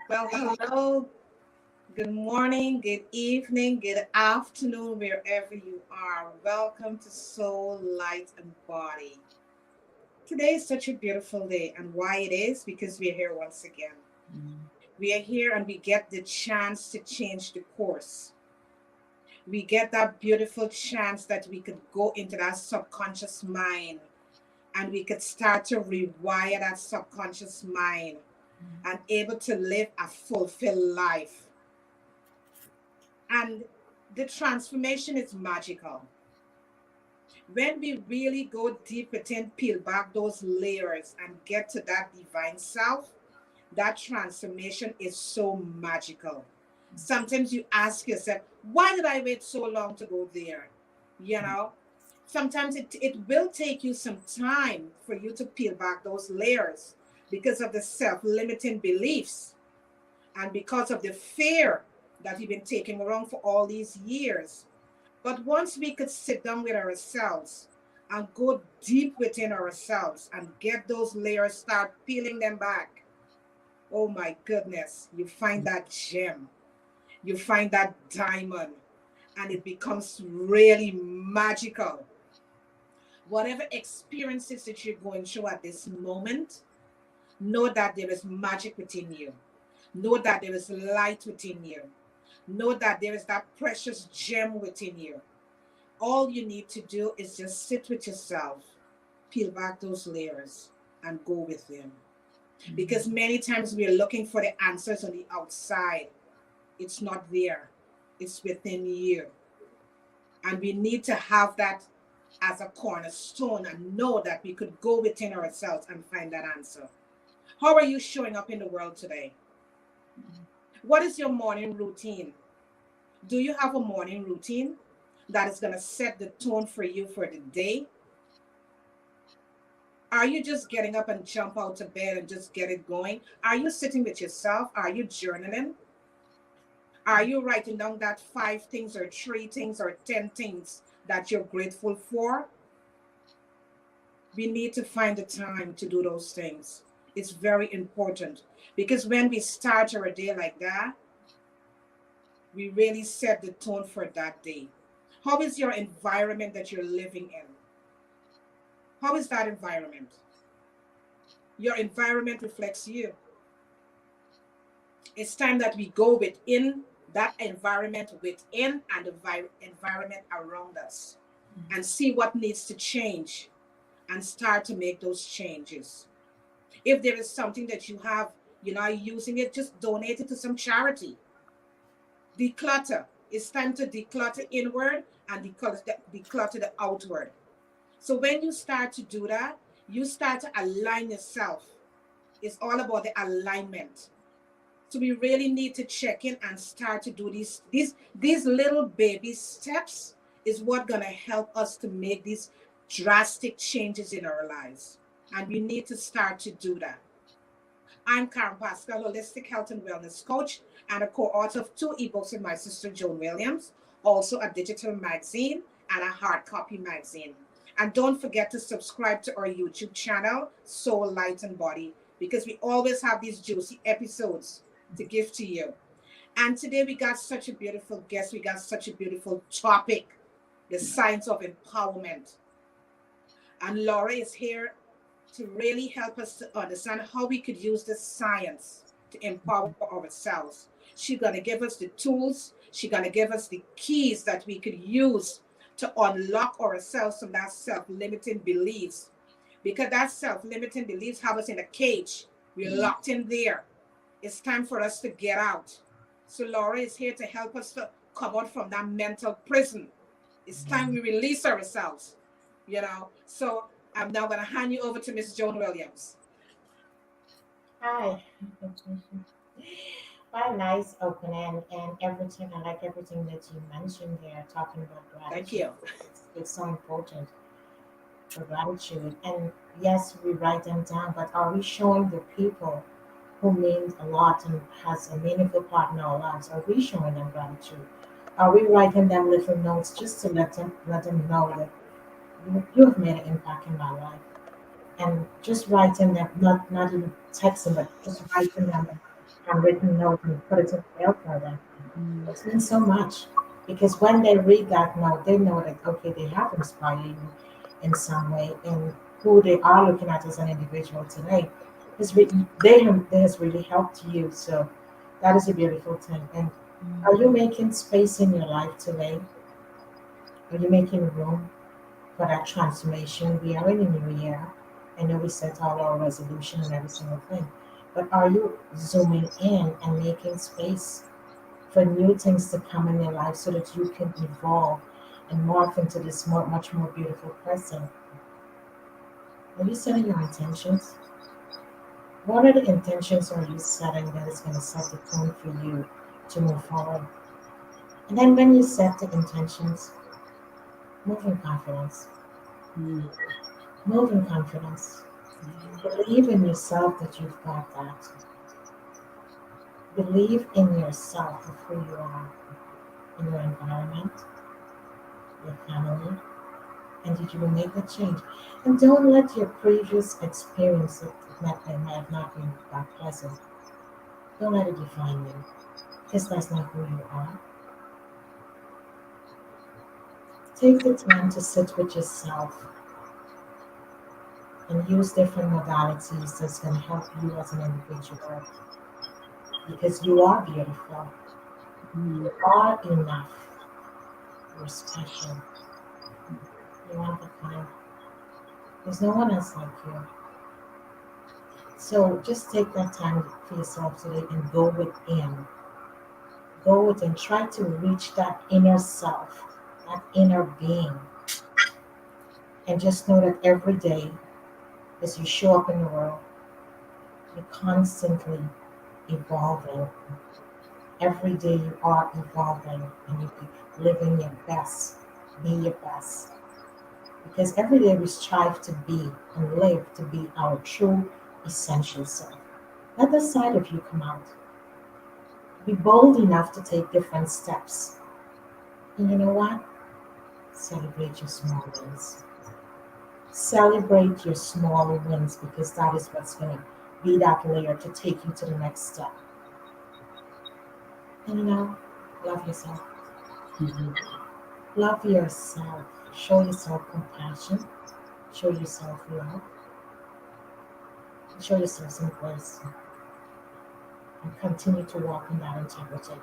Well, hello, good morning, good evening, good afternoon, wherever you are. Welcome to Soul, Light, and Body. Today is such a beautiful day, and why it is? Because we are here once again. We are here and we get the chance to change the course. We get that beautiful chance that we could go into that subconscious mind and we could start to rewire that subconscious mind and able to live a fulfilled life. And the transformation is magical. When we really go deep within, peel back those layers and get to that divine self, that transformation is so magical. Sometimes you ask yourself, why did I wait so long to go there? You know, sometimes it will take you some time for you to peel back those layers because of the self limiting beliefs and because of the fear that you've been taking around for all these years. But once we could sit down with ourselves and go deep within ourselves and get those layers, start peeling them back, oh my goodness, you find that gem, you find that diamond, and it becomes really magical. Whatever experiences that you're going through at this moment, know that there is magic within you. Know that there is light within you. Know that there is that precious gem within you. All you need to do is just sit with yourself, peel back those layers, and go with them. Because many times we are looking for the answers on the outside. It's not there, it's within you. And we need to have that as a cornerstone and know that we could go within ourselves and find that answer. How are you showing up in the world today? What is your morning routine? Do you have a morning routine that is going to set the tone for you for the day? Are you just getting up and jump out of bed and just get it going? Are you sitting with yourself? Are you journaling? Are you writing down that 5 things or 3 things or 10 things that you're grateful for? We need to find the time to do those things. It's very important because when we start our day like that, we really set the tone for that day. How is your environment that you're living in? How is that environment? Your environment reflects you. It's time that we go within that environment within and the environment around us and see what needs to change and start to make those changes. If there is something that you have, you're not using it, just donate it to some charity. Declutter. It's time to declutter inward and declutter the outward. So when you start to do that, you start to align yourself. It's all about the alignment. So we really need to check in and start to do these little baby steps is what gonna help us to make these drastic changes in our lives. And we need to start to do that. I'm Karen Pascal, holistic health and wellness coach, and a co-author of 2 ebooks with my sister Joan Williams, also a digital magazine and a hard copy magazine. And don't forget to subscribe to our YouTube channel, Soul, Light, and Body, because we always have these juicy episodes to give to you. And today we got such a beautiful guest. We got such a beautiful topic, the science of empowerment. And Laura is here to really help us to understand how we could use this science to empower ourselves. She's going to give us the tools. She's going to give us the keys that we could use to unlock ourselves from that self-limiting beliefs. Because that self-limiting beliefs have us in a cage. We're locked in there. It's time for us to get out. So Laura is here to help us to come out from that mental prison. It's time we release ourselves, you know. So I'm now going to hand you over to Miss Joan Williams. Hi. Well, nice opening and everything. I like everything that you mentioned here, talking about Thank gratitude. you. It's so important for gratitude. And yes, we write them down, but are we showing the people who mean a lot and has a meaningful part in our lives? Are we showing them gratitude? Are we writing them little notes just to let them know that you have made an impact in my life? And just writing them, not even texting, but just writing them handwritten note and put it in the mail for them. Mm. It means so much because when they read that note, they know that okay, they have inspired you in some way, and who they are looking at as an individual today they has really helped you. So that is a beautiful thing. And are Mm. you making space in your life today? Are you making room for that transformation? We are in a new year. I know we set all our resolution and every single thing, but are you zooming in and making space for new things to come in your life so that you can evolve and morph into this much more beautiful person? Are you setting your intentions? What are the intentions are you setting that is going to set the tone for you to move forward? And then when you set the intentions, move in confidence. Mm. Move in confidence. Yeah. Believe in yourself that you've got that. Believe in yourself of who you are, in your environment, your family, and that you will make that change. And don't let your previous experience that might have not been that pleasant, don't let it define you, because that's not who you are. Take the time to sit with yourself and use different modalities that's going to help you as an individual because you are beautiful. Mm. You are enough. You're special. You're one of a kind. There's no one else like you. So just take that time for yourself today and go within. Go within. Try to reach that inner self, that inner being. And just know that every day as you show up in the world, you're constantly evolving. Every day you are evolving and you be living your best. Be your best. Because every day we strive to be and live to be our true essential self. Let the side of you come out. Be bold enough to take different steps. And you know what? Celebrate your small wins. Celebrate your small wins because that is what's going to be that layer to take you to the next step. And love yourself. Mhm. Love yourself. Show yourself compassion. Show yourself love. Show yourself some grace. And continue to walk in that integrity.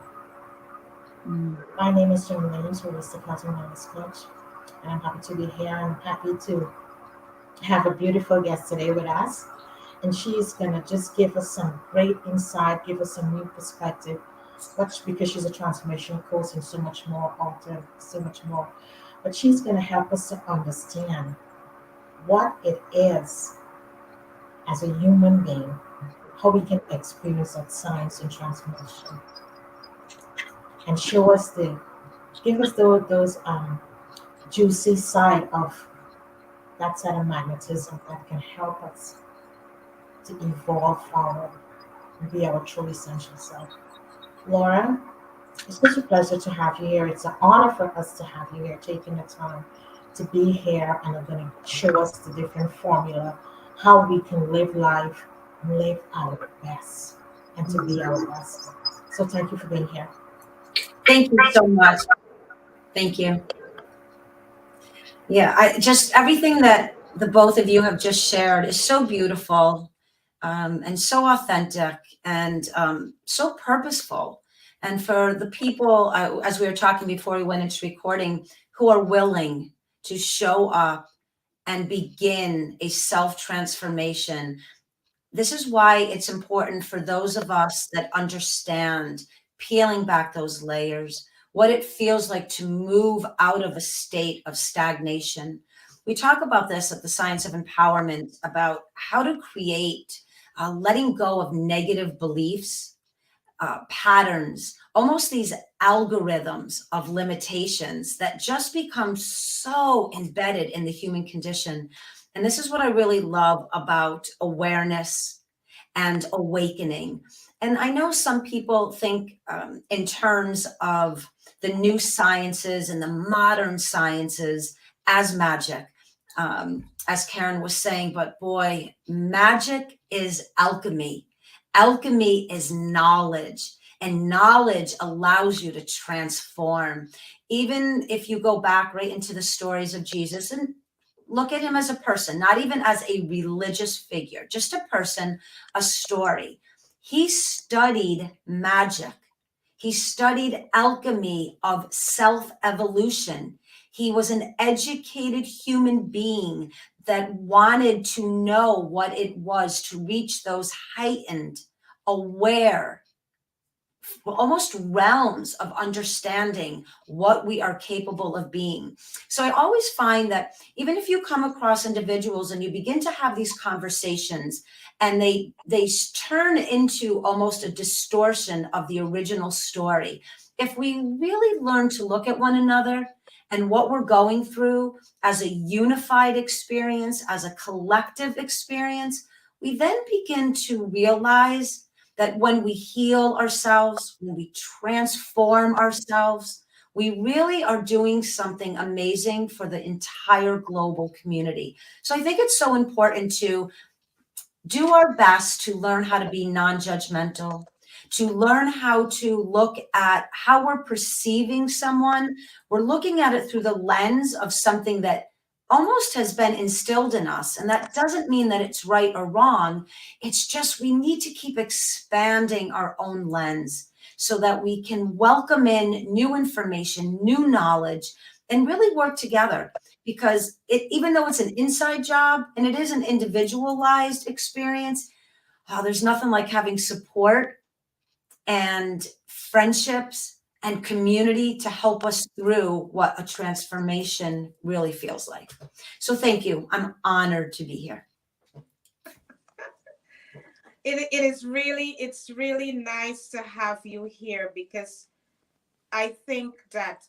Mm. My name is Jim Williams, Holistic Health and Wellness Coach. And I'm happy to be here. I'm happy to have a beautiful guest today with us. And she is going to just give us some great insight, give us some new perspective, much because she's a transformational coach and so much more, author, so much more. But she's going to help us to understand what it is as a human being, how we can experience that science and transformation, and show us give us those juicy side of that side of magnetism that can help us to evolve forward and be our true essential self. Laura, it's such a pleasure to have you here. It's an honor for us to have you here, taking the time to be here and are going to show us the different formula, how we can live life and live our best and to be our best. So thank you for being here. Thank you so much. Thank you. Yeah, I just everything that the both of you have just shared is so beautiful, and so authentic and so purposeful. And for the people, as we were talking before we went into recording, who are willing to show up and begin a self transformation, this is why it's important for those of us that understand peeling back those layers, what it feels like to move out of a state of stagnation. We talk about this at the Science of Empowerment about how to create letting go of negative beliefs, patterns, almost these algorithms of limitations that just become so embedded in the human condition. And this is what I really love about awareness and awakening. And I know some people think in terms of the new sciences and the modern sciences as magic, as Karen was saying, but boy, magic is alchemy. Alchemy is knowledge, and knowledge allows you to transform. Even if you go back right into the stories of Jesus and look at him as a person, not even as a religious figure, just a person, a story. He studied magic. He studied alchemy of self-evolution. He was an educated human being that wanted to know what it was to reach those heightened, aware, almost realms of understanding what we are capable of being. So I always find that even if you come across individuals and you begin to have these conversations and they turn into almost a distortion of the original story, if we really learn to look at one another and what we're going through as a unified experience, as a collective experience, we then begin to realize that when we heal ourselves, when we transform ourselves, we really are doing something amazing for the entire global community. So I think it's so important to do our best to learn how to be non-judgmental, to learn how to look at how we're perceiving someone. We're looking at it through the lens of something that almost has been instilled in us. And that doesn't mean that it's right or wrong. It's just we need to keep expanding our own lens so that we can welcome in new information, new knowledge, and really work together. Because even though it's an inside job and it is an individualized experience, there's nothing like having support and friendships and community to help us through what a transformation really feels like. So thank you. I'm honored to be here. It's really nice to have you here, because I think that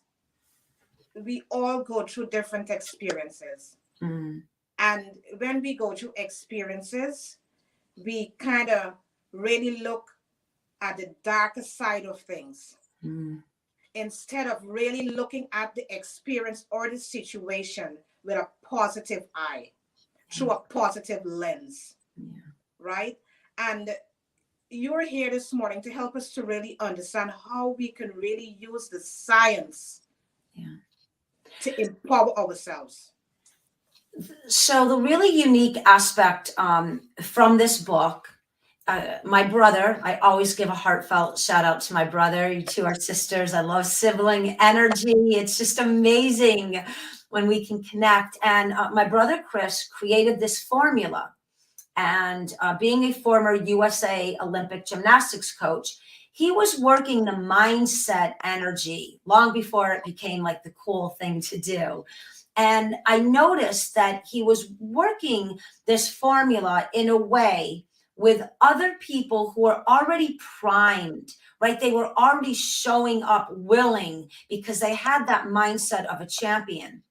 we all go through different experiences. Mm. And when we go through experiences, we kind of really look at the darker side of things, instead of really looking at the experience or the situation with a positive eye, through a positive lens, right? And you're here this morning to help us to really understand how we can really use the science to empower ourselves. So the really unique aspect from this book, my brother, I always give a heartfelt shout out to my brother. You two are sisters. I love sibling energy. It's just amazing when we can connect. And my brother, Chris, created this formula. And being a former USA Olympic gymnastics coach, he was working the mindset energy long before it became like the cool thing to do. And I noticed that he was working this formula in a way with other people who are already primed, right? They were already showing up willing because they had that mindset of a champion.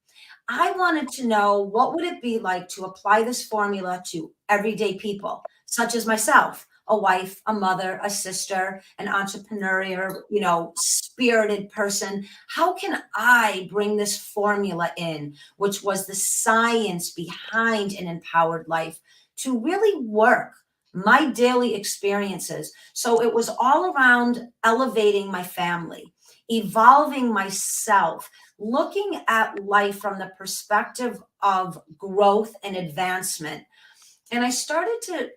I wanted to know, what would it be like to apply this formula to everyday people, such as myself, a wife, a mother, a sister, an entrepreneurial, spirited person. How can I bring this formula in, which was the science behind an empowered life, to really work my daily experiences? So it was all around elevating my family, evolving myself, looking at life from the perspective of growth and advancement. And I started to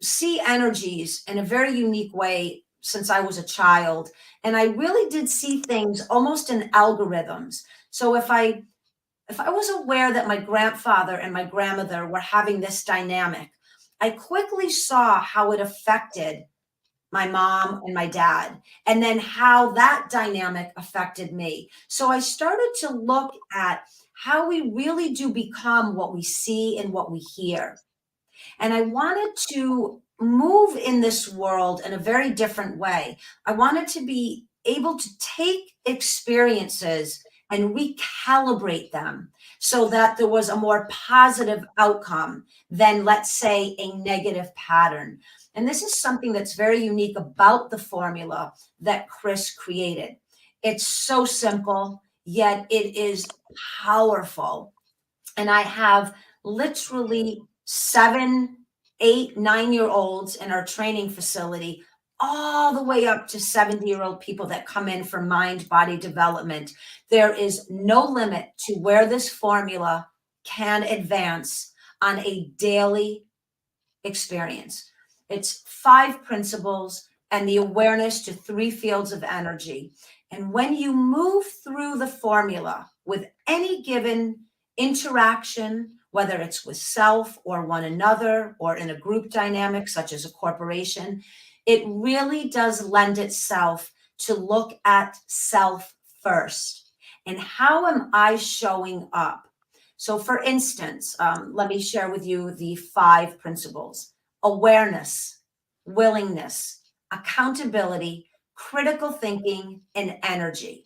see energies in a very unique way since I was a child. And I really did see things almost in algorithms. So if I was aware that my grandfather and my grandmother were having this dynamic, I quickly saw how it affected my mom and my dad, and then how that dynamic affected me. So I started to look at how we really do become what we see and what we hear. And I wanted to move in this world in a very different way. I wanted to be able to take experiences and recalibrate them so that there was a more positive outcome than, let's say, a negative pattern. And this is something that's very unique about the formula that Chris created. It's so simple, yet it is powerful. And I have literally 7 8, 9-year-olds in our training facility, all the way up to 70-year-old people that come in for mind body development. There is no limit to where this formula can advance on a daily experience. It's 5 principles and the awareness to 3 fields of energy. And when you move through the formula with any given interaction, whether it's with self or one another or in a group dynamic, such as a corporation, it really does lend itself to look at self first. And how am I showing up? So for instance, let me share with you the 5 principles: awareness, willingness, accountability, critical thinking, and energy.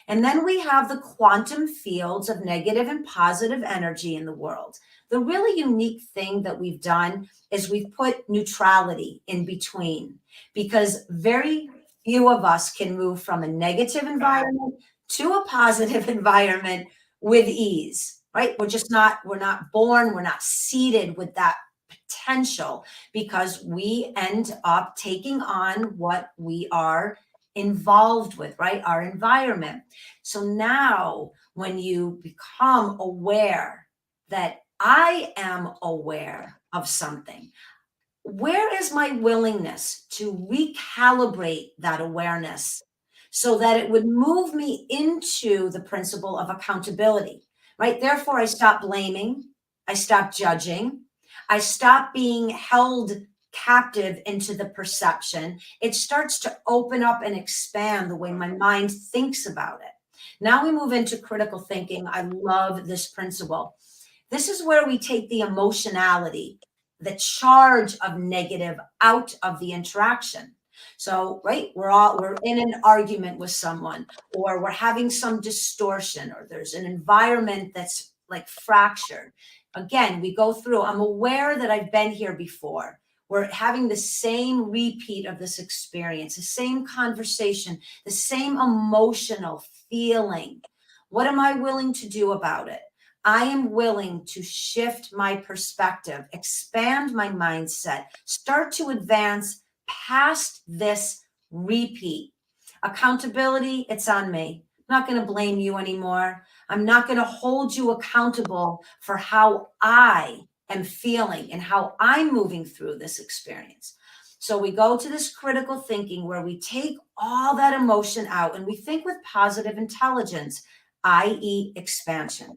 And then we have the quantum fields of negative and positive energy in the world. The really unique thing that we've done is we've put neutrality in between, because very few of us can move from a negative environment to a positive environment with ease, right? We're not born, we're not seeded with that potential, because we end up taking on what we are involved with, right? Our environment. So now when you become aware that I am aware of something, where is my willingness to recalibrate that awareness so that it would move me into the principle of accountability, right? Therefore, I stop blaming, I stop judging, I stop being held captive into the perception. It starts to open up and expand the way my mind thinks about it. Now we move into critical thinking. I love this principle. This is where we take the emotionality, the charge of negative out of the interaction. So, right, we're in an argument with someone, or we're having some distortion, or there's an environment that's like fractured. Again, we go through, I'm aware that I've been here before. We're having the same repeat of this experience, the same conversation, the same emotional feeling. What am I willing to do about it? I am willing to shift my perspective, expand my mindset, start to advance past this repeat. Accountability, it's on me. I'm not going to blame you anymore. I'm not going to hold you accountable for how I am feeling and how I'm moving through this experience. So we go to this critical thinking where we take all that emotion out and we think with positive intelligence, i.e. expansion.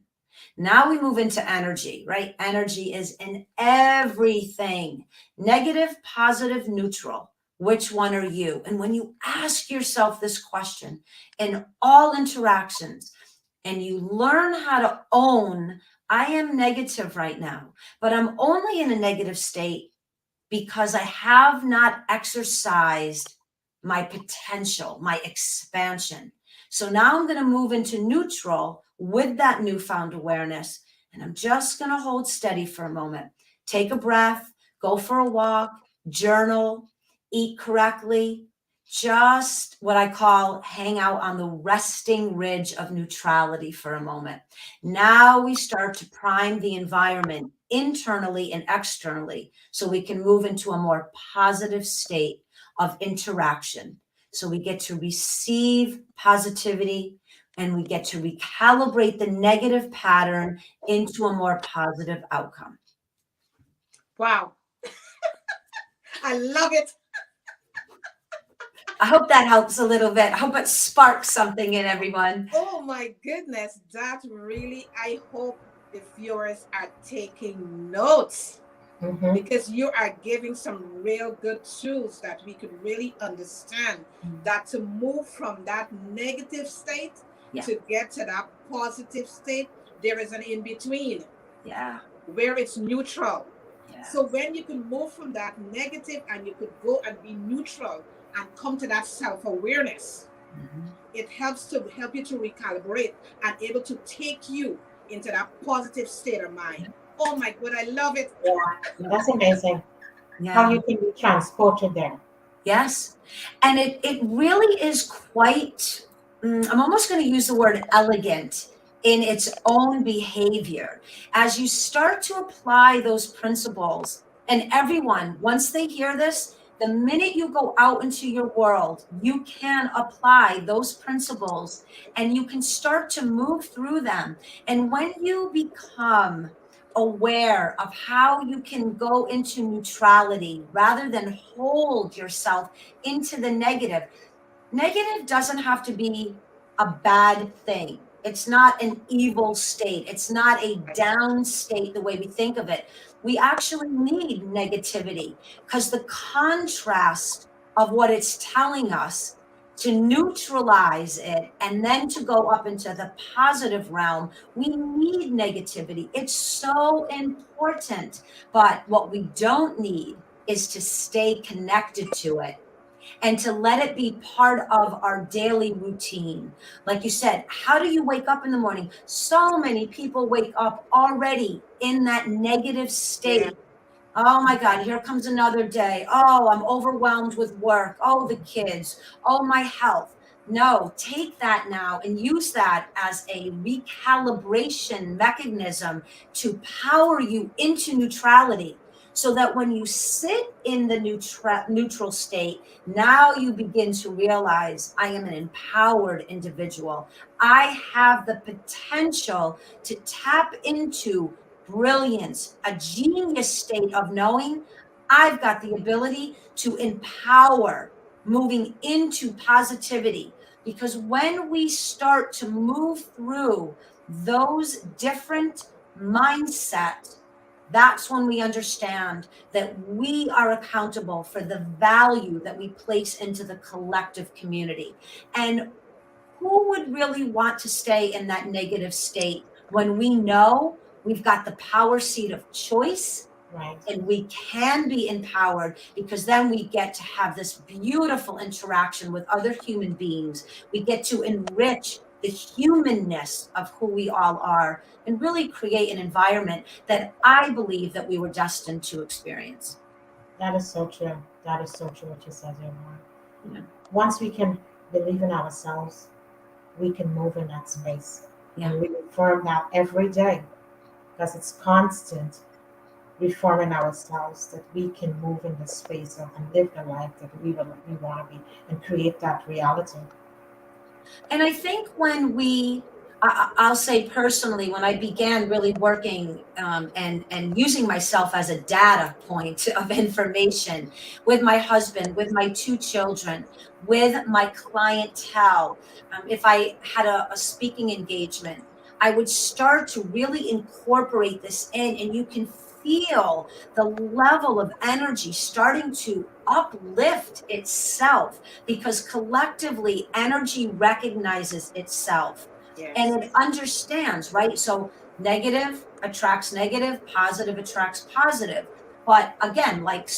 Now we move into energy, right? Energy is in everything. Negative, positive, neutral. Which one are you? And when you ask yourself this question in all interactions, and you learn how to own, I am negative right now, but I'm only in a negative state because I have not exercised my potential, my expansion. So now I'm going to move into neutral with that newfound awareness. And I'm just going to hold steady for a moment. Take a breath, go for a walk, journal, eat correctly. Just what I call hang out on the resting ridge of neutrality for a moment. Now we start to prime the environment internally and externally so we can move into a more positive state of interaction. So we get to receive positivity and we get to recalibrate the negative pattern into a more positive outcome. Wow. I love it. I hope that helps a little bit. I hope it sparks something in everyone. Oh my goodness. That really, I hope the viewers are taking notes, because you are giving some real good tools that we could really understand that to move from that negative state to get to that positive state, there is an in between. Yeah. Where it's neutral. Yeah. So when you can move from that negative and you could go and be neutral and come to that self-awareness, it helps you to recalibrate and able to take you into that positive state of mind. Oh my God, I love it. Yeah, that's amazing. Yeah. How you can be transported there. Yes. And it really is quite, I'm almost going to use the word elegant in its own behavior. As you start to apply those principles, And everyone, once they hear this, the minute you go out into your world, you can apply those principles and you can start to move through them. And when you become aware of how you can go into neutrality rather than hold yourself into the negative, negative doesn't have to be a bad thing. It's not an evil state. It's not a down state the way we think of it. We actually need negativity because the contrast of what it's telling us to neutralize it and then to go up into the positive realm, we need negativity. It's so important. But what we don't need is to stay connected to it and to let it be part of our daily routine. Like you said, how do you wake up in the morning? So many people wake up already in that negative Yeah. state. Oh my God, here comes another day. Oh, I'm overwhelmed with work. Oh, the kids. Oh, my health. No, take that now and use that as a recalibration mechanism to power you into neutrality. So that when you sit in the neutral state, now you begin to realize I am an empowered individual. I have the potential to tap into brilliance, a genius state of knowing I've got the ability to empower moving into positivity. Because when we start to move through those different mindsets, that's when we understand that we are accountable for the value that we place into the collective community. And who would really want to stay in that negative state when we know we've got the power seat of choice Right. and we can be empowered, because then we get to have this beautiful interaction with other human beings. We get to enrich the humanness of who we all are and really create an environment that I believe that we were destined to experience. That is so true. That is so true what you said there, Lauren. Yeah. Once we can believe in ourselves, we can move in that space. Yeah. And we affirm that every day because it's constant reforming ourselves that we can move in the space of and live the life that we want to be and create that reality. And I think when I'll say personally, when I began really working and using myself as a data point of information with my husband, with my two children, with my clientele, if I had a speaking engagement, I would start to really incorporate this in, and you can feel the level of energy starting to uplift itself because collectively energy recognizes itself Yes. and it understands, right? So negative attracts negative, positive attracts positive. But again, like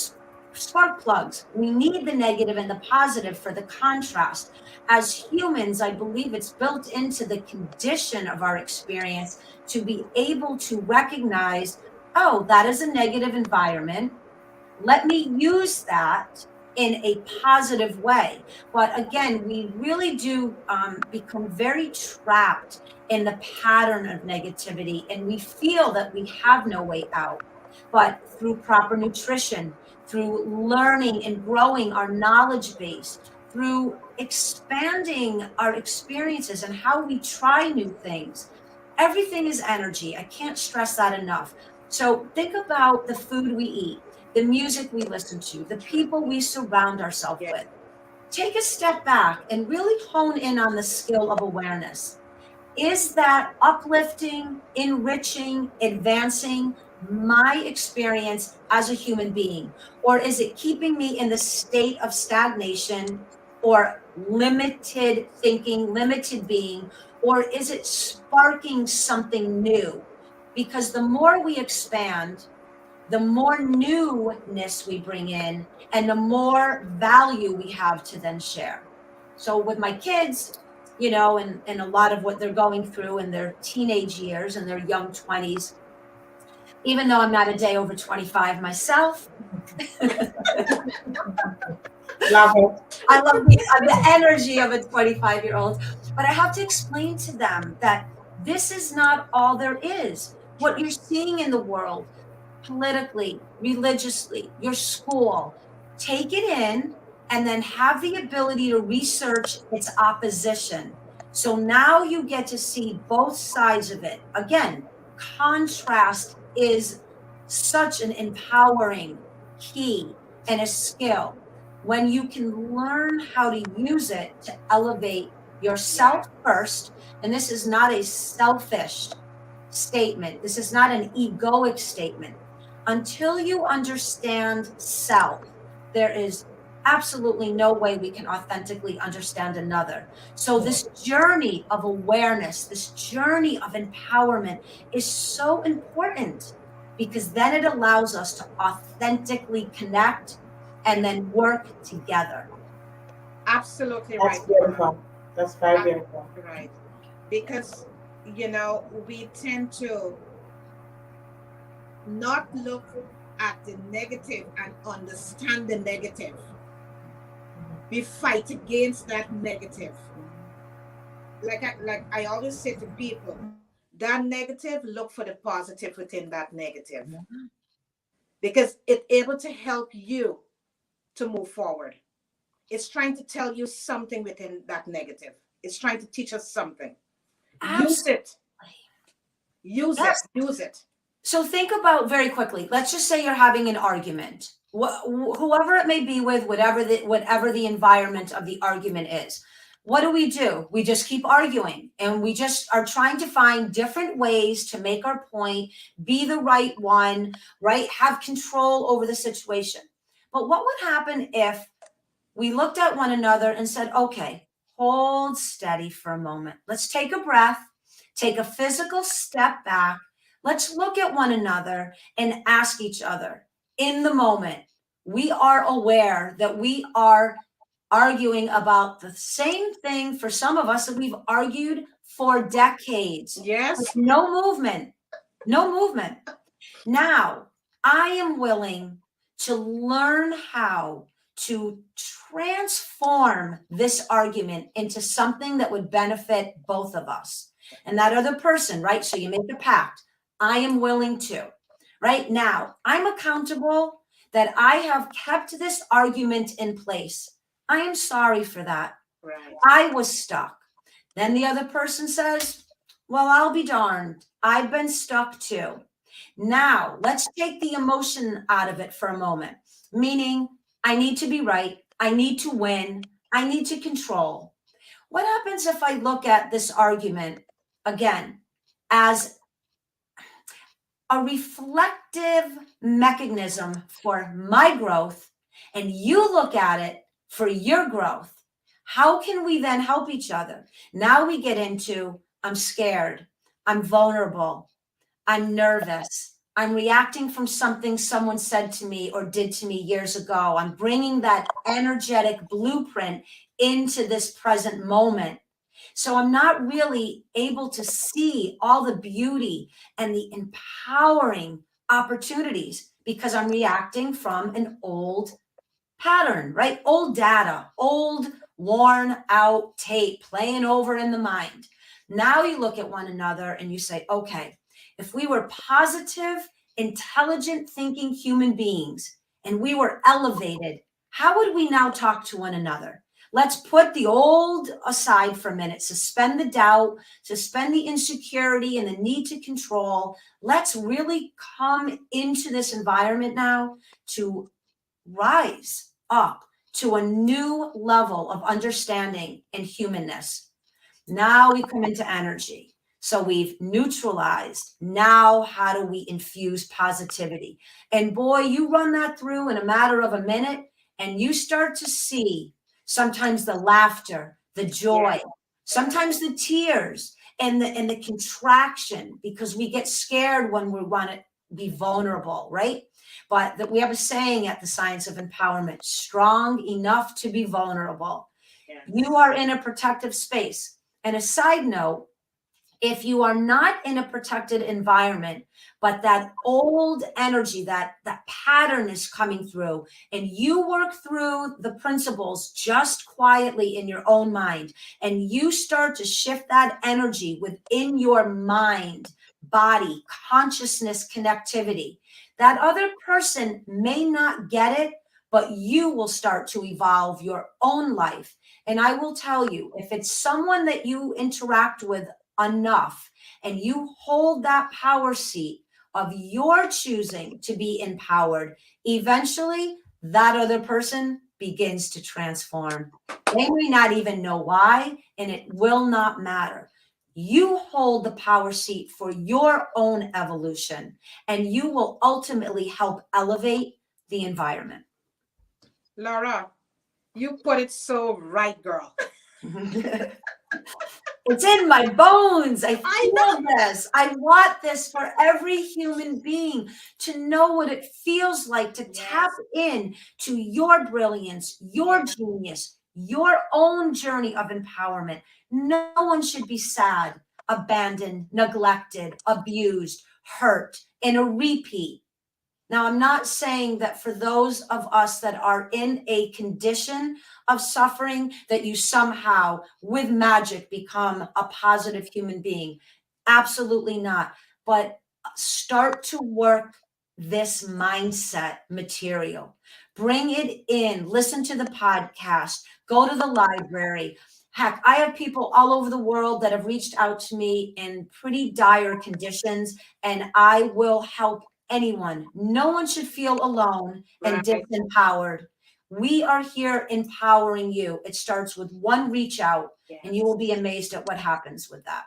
spark plugs, we need the negative and the positive for the contrast. As humans, I believe it's built into the condition of our experience to be able to recognize, oh, that is a negative environment. Let me use that in a positive way. But again, we really do become very trapped in the pattern of negativity, and we feel that we have no way out. But through proper nutrition, through learning and growing our knowledge base, through expanding our experiences and how we try new things, everything is energy. I can't stress that enough. So think about the food we eat, the music we listen to, the people we surround ourselves Yes. with. Take a step back and really hone in on the skill of awareness. Is that uplifting, enriching, advancing my experience as a human being? Or is it keeping me in the state of stagnation or limited thinking, limited being? Or is it sparking something new? Because the more we expand, the more newness we bring in and the more value we have to then share. So with my kids, and a lot of what they're going through in their teenage years and their young 20s, even though I'm not a day over 25 myself, Love it. I love the energy of a 25-year-old, but I have to explain to them that this is not all there is. What you're seeing in the world, politically, religiously, your school. Take it in and then have the ability to research its opposition. So now you get to see both sides of it. Again, contrast is such an empowering key and a skill when you can learn how to use it to elevate yourself Yeah. first. And this is not a selfish statement. This is not an egoic statement. Until you understand self, there is absolutely no way we can authentically understand another. So, this journey of awareness, this journey of empowerment is so important because then it allows us to authentically connect and then work together. Absolutely That's right, Yvonne. beautiful. That's very beautiful. Absolutely right. Because, we tend to not look at the negative and understand the negative. We fight against that negative. Like I always say to people, that negative, look for the positive within that negative. Because it's able to help you to move forward. It's trying to tell you something within that negative. It's trying to teach us something. Use Absolutely. it. Use it. Yes. Use it. So think about very quickly. Let's just say you're having an argument, whoever it may be with, whatever the environment of the argument is. What do? We just keep arguing, and we just are trying to find different ways to make our point, be the right one, right? Have control over the situation. But what would happen if we looked at one another and said, okay, hold steady for a moment. Let's take a breath, take a physical step back. Let's look at one another and ask each other in the moment. We are aware that we are arguing about the same thing for some of us that we've argued for decades with Yes. no movement, no movement. Now, I am willing to learn how to transform this argument into something that would benefit both of us and that other person, right? So you make a pact. I am willing to. Right now, I'm accountable that I have kept this argument in place. I am sorry for that. Right. I was stuck. Then the other person says, well, I'll be darned. I've been stuck too. Now, let's take the emotion out of it for a moment, meaning I need to be right. I need to win. I need to control. What happens if I look at this argument again as a reflective mechanism for my growth and you look at it for your growth? How can we then help each other? Now we get into I'm scared, I'm vulnerable, I'm nervous, I'm reacting from something someone said to me or did to me years ago. I'm bringing that energetic blueprint into this present moment. So I'm not really able to see all the beauty and the empowering opportunities because I'm reacting from an old pattern, right? Old data, old worn out tape playing over in the mind. Now you look at one another and you say, okay, if we were positive, intelligent thinking human beings and we were elevated, how would we now talk to one another? Let's put the old aside for a minute, suspend the doubt, suspend the insecurity and the need to control. Let's really come into this environment now to rise up to a new level of understanding and humanness. Now we come into energy. So we've neutralized. Now, how do we infuse positivity? And boy, you run that through in a matter of a minute, and you start to see sometimes the laughter, the joy, sometimes the tears, and the contraction, because we get scared when we want to be vulnerable, right? But that we have a saying at the Science of Empowerment: strong enough to be vulnerable. Yeah. You are in a protective space. And a side note, if you are not in a protected environment, but that old energy, that pattern is coming through, and you work through the principles just quietly in your own mind, and you start to shift that energy within your mind, body, consciousness connectivity, That other person may not get it, but you will start to evolve your own life. And I will tell you, if it's someone that you interact with enough and you hold that power seat of your choosing to be empowered, eventually that other person begins to transform. They may not even know why, and it will not matter. You hold the power seat for your own evolution, and you will ultimately help elevate the environment. Laura, you put it so right, girl. It's in my bones. I I feel this. I want this for every human being to know what it feels like to tap in to your brilliance, your genius, your own journey of empowerment. No one should be sad, abandoned, neglected, abused, hurt, in a repeat. Now, I'm not saying that for those of us that are in a condition of suffering, that you somehow, with magic, become a positive human being. Absolutely not. But start to work this mindset material. Bring it in. Listen to the podcast. Go to the library. Heck, I have people all over the world that have reached out to me in pretty dire conditions, and I will help anyone. No one should feel alone and disempowered. We are here empowering you. It starts with one reach out, and you will be amazed at what happens with that.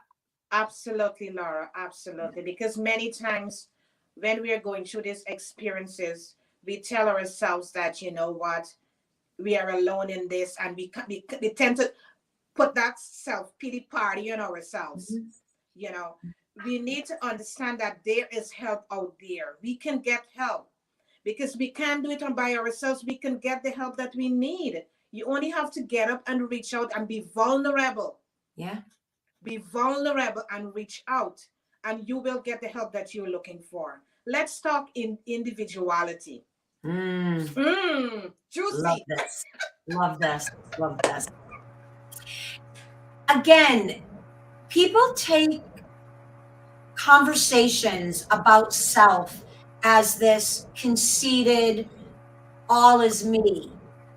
Absolutely, Laura. Absolutely. Because many times when we are going through these experiences, we tell ourselves that, you know what, we are alone in this, and we tend to put that self pity party on ourselves. Mhm. You know, we need to understand that there is help out there. We can get help because we can't do it on by ourselves. We can get the help that we need. You only have to get up and reach out and be vulnerable. Yeah. Be vulnerable and reach out, and you will get the help that you're looking for. Let's talk in individuality. Mm, love Juicy. this. Love this. Love this. Again, people take conversations about self as this conceited, all is me,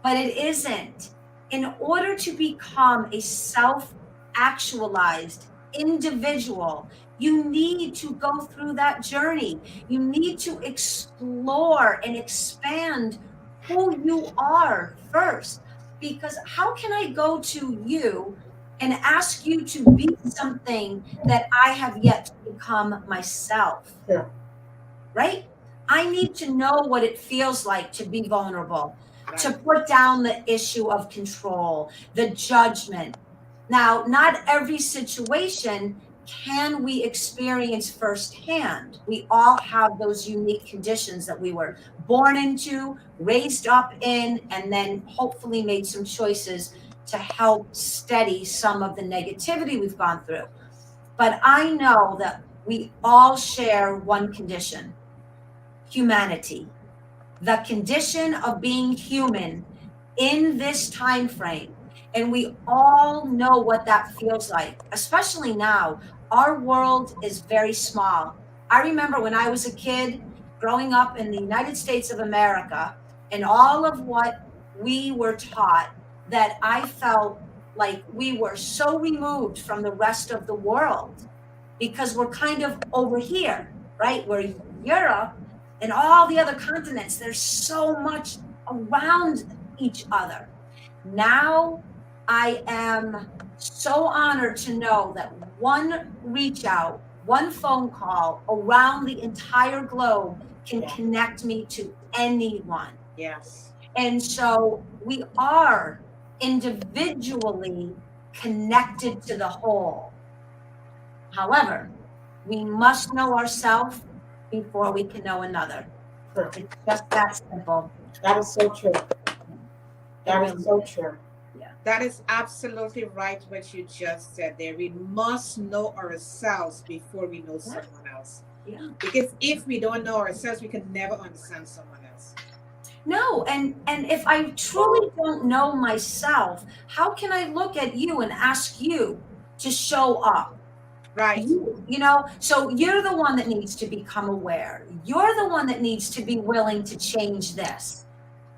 but it isn't. In order to become a self actualized individual, you need to go through that journey. You need to explore and expand who you are first. Because how can I go to you and ask you to be something that I have yet to become myself? Yeah. Right? I need to know what it feels like to be vulnerable, to Right. put down the issue of control, the judgment. Now, not every situation can we experience firsthand. We all have those unique conditions that we were born into, raised up in, and then hopefully made some choices to help steady some of the negativity we've gone through. But I know that we all share one condition: humanity, the condition of being human in this time frame. And we all know what that feels like, especially now. Our world is very small. I remember when I was a kid growing up in the United States of America, and all of what we were taught, that I felt like we were so removed from the rest of the world because we're kind of over here, right? We're Europe and all the other continents. There's so much around each other. Now I am so honored to know that one reach out, one phone call around the entire globe can connect me to anyone. Yes. And so we are individually connected to the whole. However, we must know ourselves before we can know another. True. It's just that simple. That is so true. That Really is so true. That is absolutely right what you just said there. We must know ourselves before we know someone else. Yeah. Because if we don't know ourselves, we can never understand someone else. No, and if I truly don't know myself, how can I look at you and ask you to show up? Right. So you're the one that needs to become aware. You're the one that needs to be willing to change this.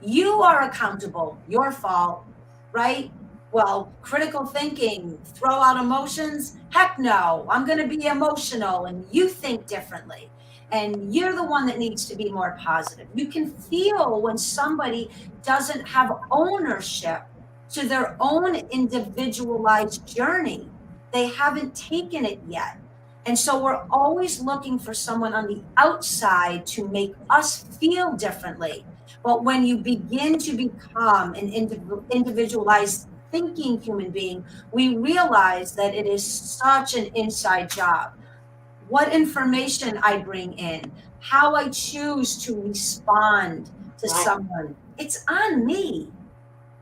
You are accountable, your fault, right? Well, critical thinking, throw out emotions. Heck no, I'm going to be emotional and you think differently. And you're the one that needs to be more positive. You can feel when somebody doesn't have ownership to their own individualized journey. They haven't taken it yet. And so we're always looking for someone on the outside to make us feel differently. But when you begin to become an individualized thinking human being, we realize that it is such an inside job. What information I bring in, how I choose to respond to Right. someone, it's on me.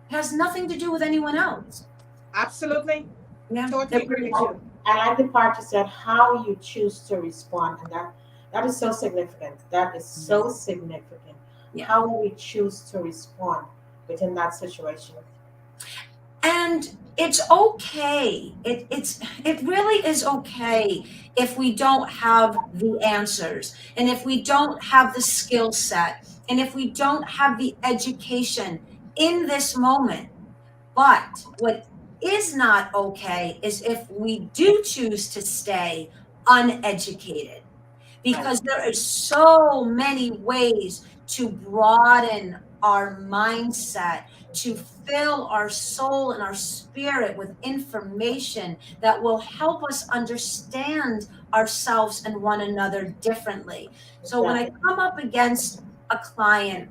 It has nothing to do with anyone else. Absolutely. Yeah. Totally agree with you. I like the part you said how you choose to respond, and that is so significant. That is so significant. Yeah. How we choose to respond within that situation. And it's okay. It really is okay if we don't have the answers, and if we don't have the skill set, and if we don't have the education in this moment. But what is not okay is if we do choose to stay uneducated, because there are so many ways to broaden our mindset, to fill our soul and our spirit with information that will help us understand ourselves and one another differently. So when I come up against a client,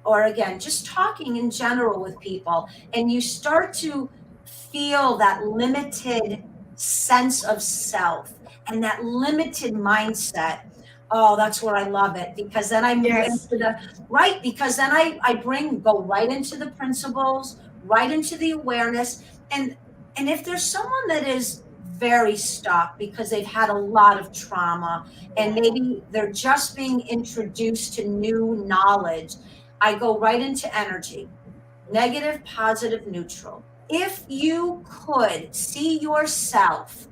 or again, just talking in general with people, and you start to feel that limited sense of self and that limited mindset, oh, that's where I love it, because then I move into Yes. the right, because then I go right into the principles, right into the awareness. And if there's someone that is very stuck because they've had a lot of trauma and maybe they're just being introduced to new knowledge, I go right into energy, negative, positive, neutral. If you could see yourself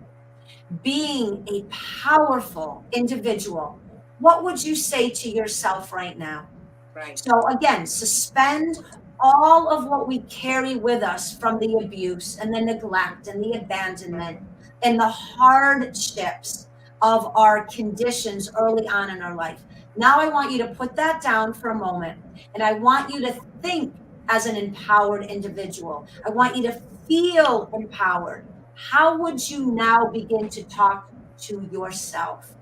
being a powerful individual, what would you say to yourself right now? Right. So again, suspend all of what we carry with us from the abuse and the neglect and the abandonment and the hardships of our conditions early on in our life. Now I want you to put that down for a moment, and I want you to think as an empowered individual. I want you to feel empowered. How would you now begin to talk to yourself?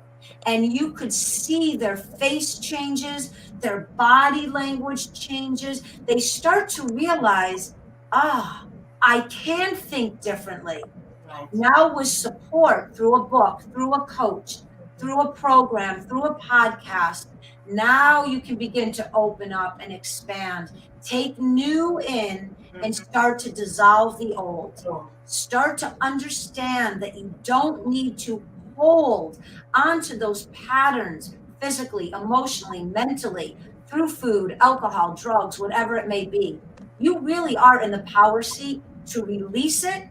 And you could see their face changes, their body language changes. They start to realize, I can think differently. Right. Now, with support through a book, through a coach, through a program, through a podcast, now you can begin to open up and expand. Take new in and start to dissolve the old. Start to understand that you don't need to hold onto those patterns physically, emotionally, mentally, through food, alcohol, drugs, whatever it may be. You really are in the power seat to release it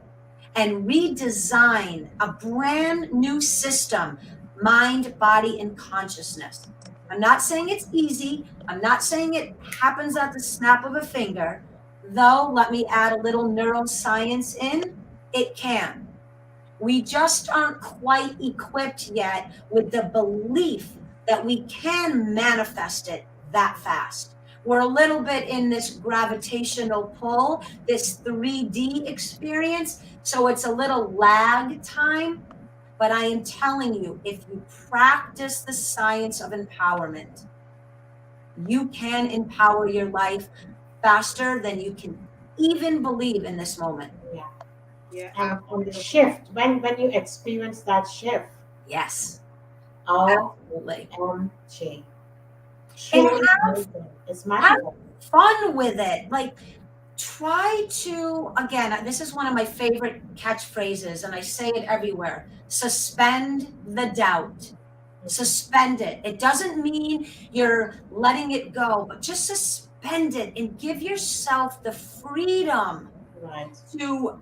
and redesign a brand new system, mind, body, and consciousness. I'm not saying it's easy. I'm not saying it happens at the snap of a finger, though let me add a little neuroscience in. It can. We just aren't quite equipped yet with the belief that we can manifest it that fast. We're a little bit in this gravitational pull, this 3D experience. So it's a little lag time. But I am telling you, if you practice the science of empowerment, you can empower your life faster than you can even believe in this moment. Yeah. And the shift, when you experience that shift, Yes, oh, absolutely. OMG. And It's magical. have fun with it. Like, try to, again, this is one of my favorite catchphrases, and I say it everywhere: suspend the doubt. Suspend it. It doesn't mean you're letting it go, but just suspend it and give yourself the freedom Right. to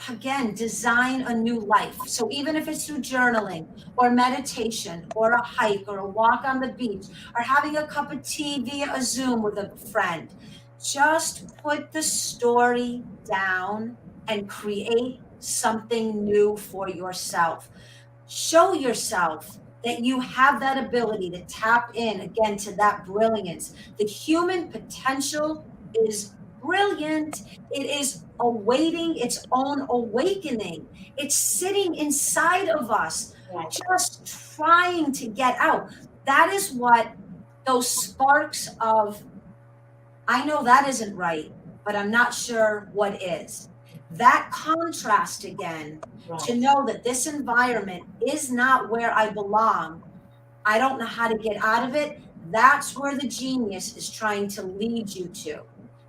again, design a new life. So even if it's through journaling or meditation or a hike or a walk on the beach or having a cup of tea via a Zoom with a friend, just put the story down and create something new for yourself. Show yourself that you have that ability to tap in again to that brilliance. The human potential is brilliant. It is awaiting its own awakening. It's sitting inside of us, Right. just trying to get out. That is what those sparks of, I know that isn't right, but I'm not sure what is. That contrast again, to Right. know that this environment is not where I belong. I don't know how to get out of it. That's where the genius is trying to lead you to.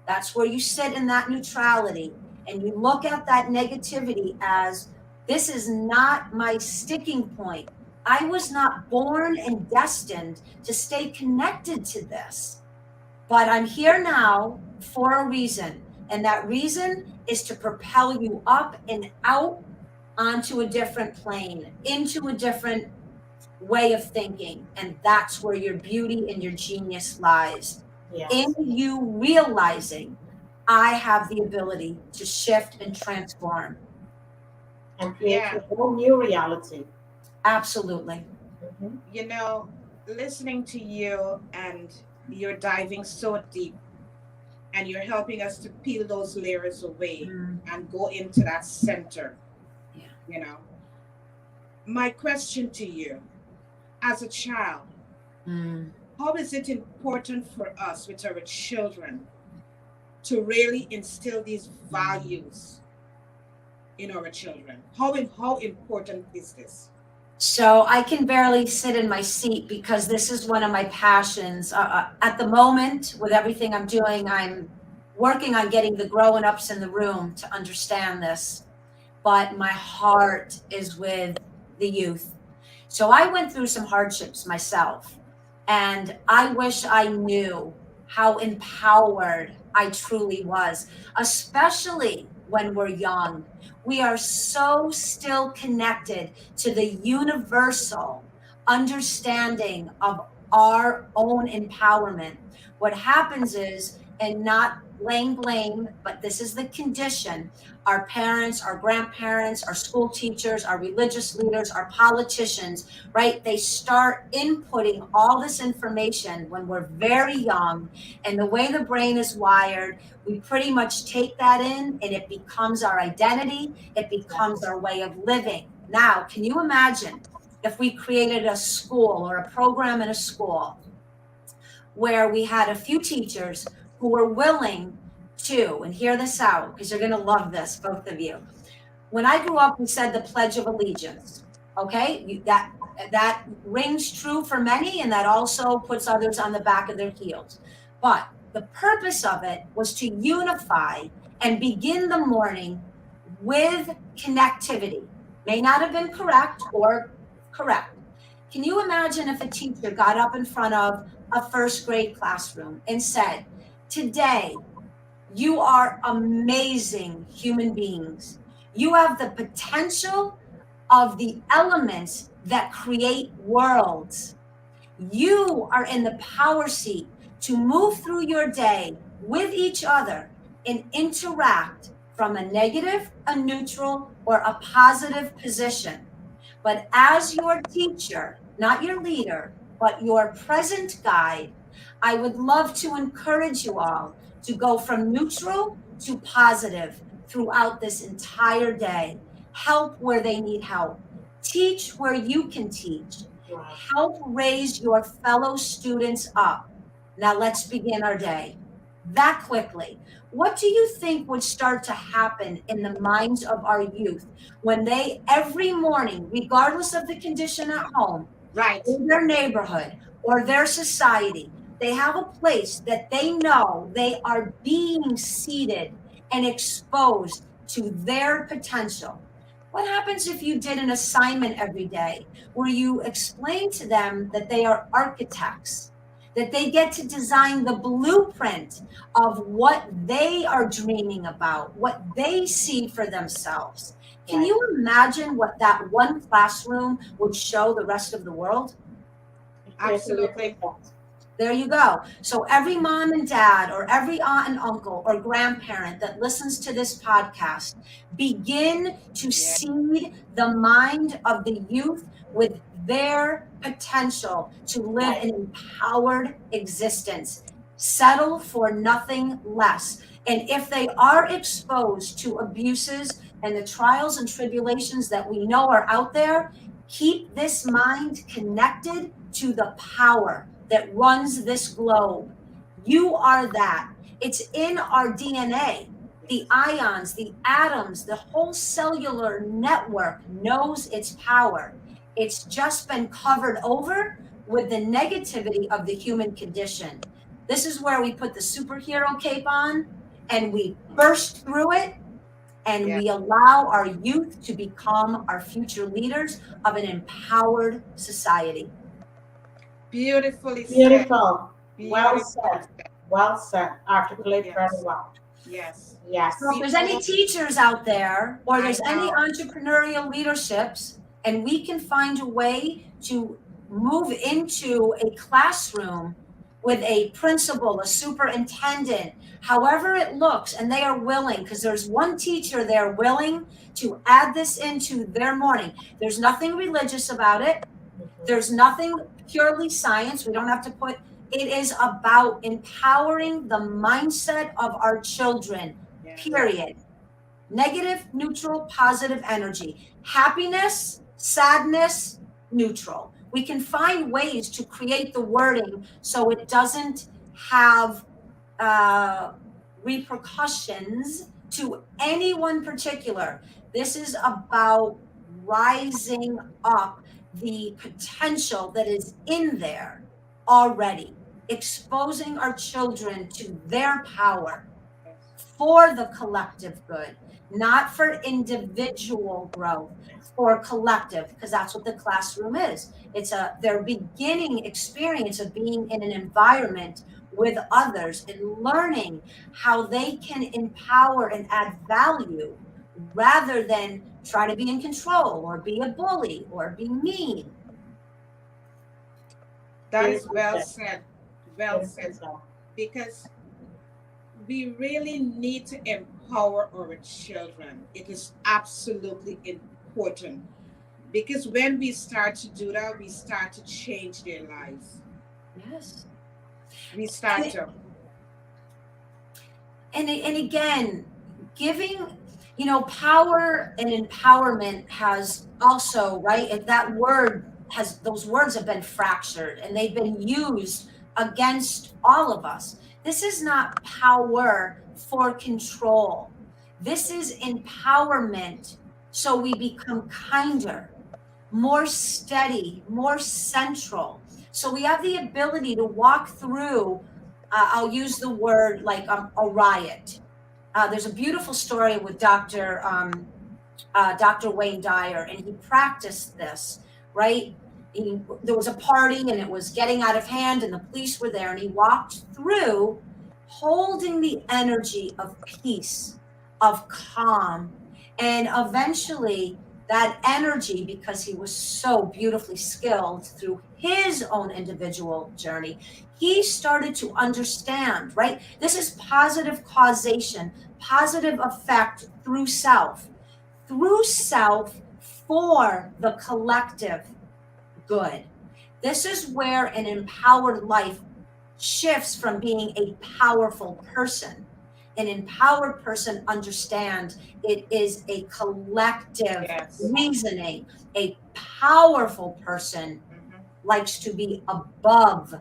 That's where you sit in that neutrality and you look at that negativity as, this is not my sticking point. I was not born and destined to stay connected to this. But I'm here now for a reason. And that reason is to propel you up and out onto a different plane, into a different way of thinking. And that's where your beauty and your genius lies. In Yes. you realizing, I have the ability to shift and transform. And create Yeah, your own new reality. Absolutely. Mhm. you know, listening to you, and you're diving so deep, and you're helping us to peel those layers away Mm, and go into that center, yeah. you know. My question to you, as a child, Mm. how is it important for us with our children to really instill these values in our children? How important is this? So I can barely sit in my seat because this is one of my passions. At the moment, with everything I'm doing, I'm working on getting the growing ups in the room to understand this. But my heart is with the youth. So I went through some hardships myself, and I wish I knew how empowered I truly was, especially when we're young. We are so still connected to the universal understanding of our own empowerment. What happens is, and not blame, but this is the condition, our parents, our grandparents, our school teachers, our religious leaders, our politicians, right? They start inputting all this information when we're very young. And the way the brain is wired, we pretty much take that in and it becomes our identity, it becomes Yes. our way of living. Now, can you imagine if we created a school or a program in a school where we had a few teachers who were willing to, and hear this out because you're going to love this, both of you. When I grew up, we said the Pledge of Allegiance. Okay, that rings true for many, and that also puts others on the back of their heels. But the purpose of it was to unify and begin the morning with connectivity. May not have been correct or correct. Can you imagine if a teacher got up in front of a first grade classroom and said, "Today, you are amazing human beings. You have the potential of the elements that create worlds. You are in the power seat to move through your day with each other and interact from a negative, a neutral, or a positive position. But as your teacher, not your leader, but your present guide, I would love to encourage you all to go from neutral to positive throughout this entire day. Help where they need help. Teach where you can teach. Right. Help raise your fellow students up. Now let's begin our day. That quickly. What do you think would start to happen in the minds of our youth when they, every morning, regardless of the condition at home, Right. in their neighborhood or their society, they have a place that they know they are being seated and exposed to their potential? What happens if you did an assignment every day where you explain to them that they are architects, that they get to design the blueprint of what they are dreaming about, what they see for themselves. Can Right. you imagine what that one classroom would show the rest of the world? It creates a ripple Absolutely. effect. There you go. So every mom and dad, or every aunt and uncle or grandparent that listens to this podcast, begin to Yeah. seed the mind of the youth with their potential to live Right. an empowered existence. Settle for nothing less. And if they are exposed to abuses and the trials and tribulations that we know are out there, keep this mind connected to the power that runs this globe. You are that. It's in our DNA. The ions, the atoms, the whole cellular network knows its power. It's just been covered over with the negativity of the human condition. This is where we put the superhero cape on and we burst through it and Yeah. we allow our youth to become our future leaders of an empowered society. Beautifully said. Beautiful. Well Beautifully said. said. Well said. Articulate very Yes. well. Yes. So if Yes. there's We any all, teachers out there or I there's any know. entrepreneurial leaderships and we can find a way to move into a classroom with a principal, a superintendent, however it looks, and they are willing, because there's one teacher there willing to add this into their morning. There's nothing religious about it. There's nothing purely science. We don't have to put, it is about empowering the mindset of our children, Yes. period. Negative, neutral, positive energy. Happiness, sadness, neutral. We can find ways to create the wording so it doesn't have repercussions to anyone particular. This is about rising up the potential that is in there already, exposing our children to their power for the collective good, not for individual growth, for collective, because that's what the classroom is. It's their beginning experience of being in an environment with others and learning how they can empower and add value rather than try to be in control or be a bully or be mean. That is Beautiful well said. said. Well said. Beautiful Because we really need to empower our children. It is absolutely important. Because when we start to do that, we start to change their lives. Yes. We start to. And again, giving, power and empowerment has also, right, and that word has, those words have been fractured and they've been used against all of us. This is not power for control. This is empowerment so we become kinder, more steady, more central. So we have the ability to walk through, I'll use the word like a riot. There's a beautiful story with Dr. Wayne Dyer, and he practiced this, right? There was a party and it was getting out of hand, and the police were there, and he walked through holding the energy of peace, of calm, and eventually that energy, because he was so beautifully skilled through his own individual journey, he started to understand, right? This is positive causation, positive effect through self for the collective good. This is where an empowered life shifts from being a powerful person. An empowered person understands it is a collective Yes. reasoning. A powerful person likes to be above,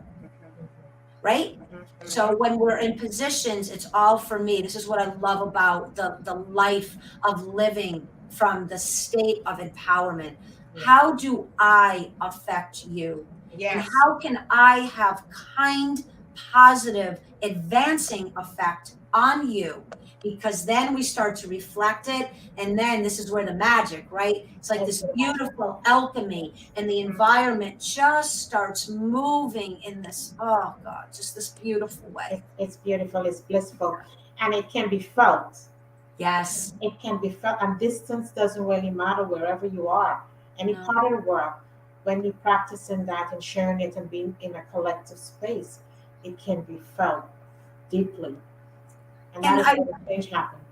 right? So when we're in positions, it's all for me. This is what I love about the life of living from the state of empowerment. How do I affect you? And Yes. how can I have kind, positive, advancing effect on you? because then we start to reflect it. And then this is where the magic, right? It's like this beautiful alchemy, and the environment just starts moving in this, oh God, just this beautiful way. It's beautiful, it's blissful, and it can be felt. Yes. It can be felt, and distance doesn't really matter wherever you are, any No. part of the world. When you practice in that and sharing it and being in a collective space, it can be felt deeply. And that is where the change happens.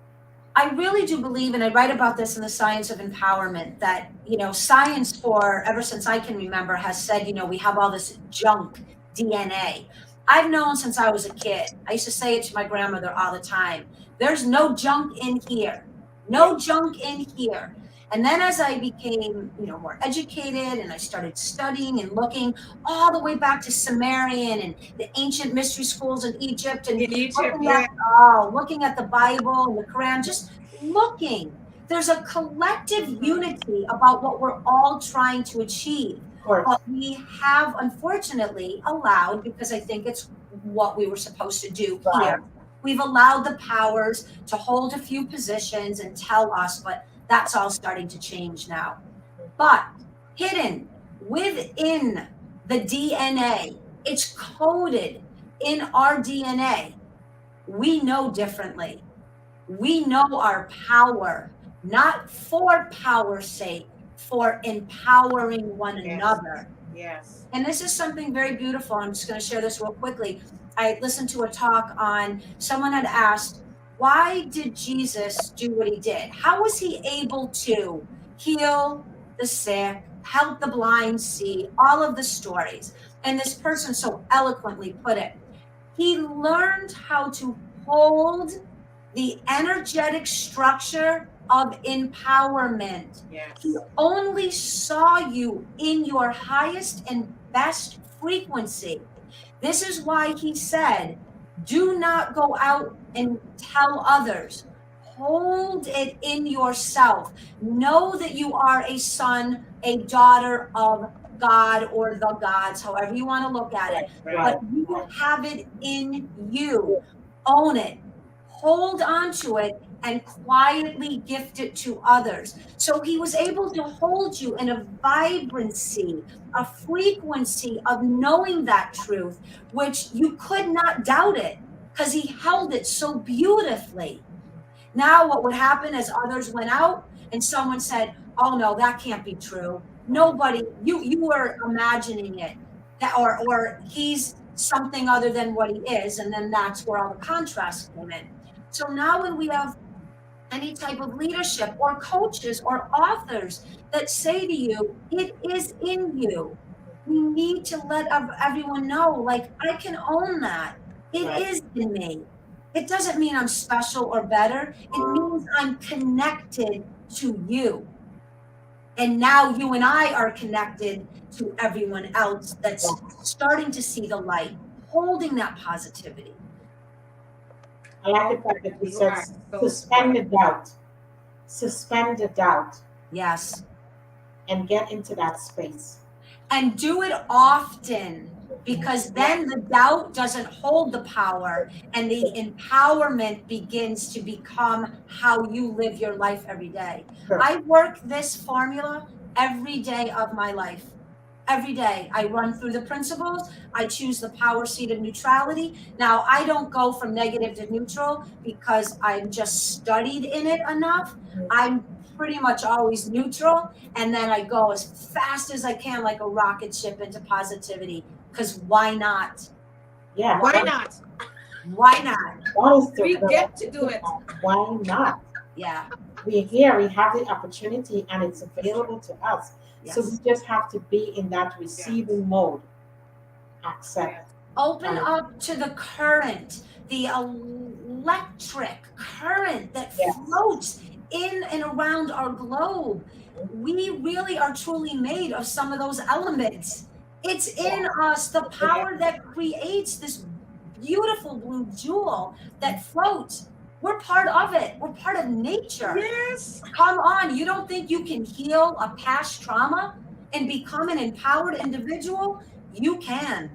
I really do believe, and I write about this in the Science of Empowerment, that, science for ever since I can remember has said, we have all this junk DNA. I've known since I was a kid. I used to say it to my grandmother all the time. There's no junk in here. No junk in here. And then as I became, more educated, and I started studying and looking all the way back to Sumerian and the ancient mystery schools in Egypt, and looking at the Bible and the Quran, just looking. There's a collective unity about what we're all trying to achieve. But we have, unfortunately, allowed, because I think it's what we were supposed to do here, we've allowed the powers to hold a few positions and tell us, but that's all starting to change now. But hidden within the DNA, it's coded in our DNA. We know differently. We know our power, not for power's sake, for empowering one another. Yes. And this is something very beautiful. I'm just going to share this real quickly. I listened to a talk on, someone had asked, why did Jesus do what he did? How was he able to heal the sick, help the blind see, all of the stories? And this person so eloquently put it, he learned how to hold the energetic structure of empowerment. Yes. He only saw you in your highest and best frequency. This is why he said, do not go out and tell others. Hold it in yourself. Know that you are a son, a daughter of God, or the gods, however you want to look at it. But you have it in you. Own it. Hold on to it and quietly gift it to others. So he was able to hold you in a vibrancy, a frequency of knowing that truth, which you could not doubt it, because he held it so beautifully. Now what would happen as others went out and someone said, oh no, that can't be true. Nobody, you were imagining it, or he's something other than what he is. And then that's where all the contrast came in. So now when we have any type of leadership or coaches or authors that say to you, it is in you, we need to let everyone know, like, I can own that. It is in me. It doesn't mean I'm special or better. It means I'm connected to you. And now you and I are connected to everyone else that's starting to see the light, holding that positivity. I like the fact that you said suspend the doubt. Suspend the doubt. Yes. And get into that space. And do it often, because then the doubt doesn't hold the power, and the empowerment begins to become how you live your life every day. Sure. I work this formula every day of my life. Every day I run through the principles. I choose the power seat of neutrality. Now, I don't go from negative to neutral because I've just studied in it enough. I'm pretty much always neutral. And then I go as fast as I can, like a rocket ship, into positivity. Because why not? Yeah. Why not? Why not? We get to do it. Why not? Yeah. We're here. We have the opportunity, and it's available to us. Yes. So we just have to be in that receiving mode. Accept. Open up to the current, the electric current that floats in and around our globe. We really are truly made of some of those elements. It's in us, the power that creates this beautiful blue jewel that floats. We're part of it. We're part of nature. Yes. Come on. You don't think you can heal a past trauma and become an empowered individual? You can.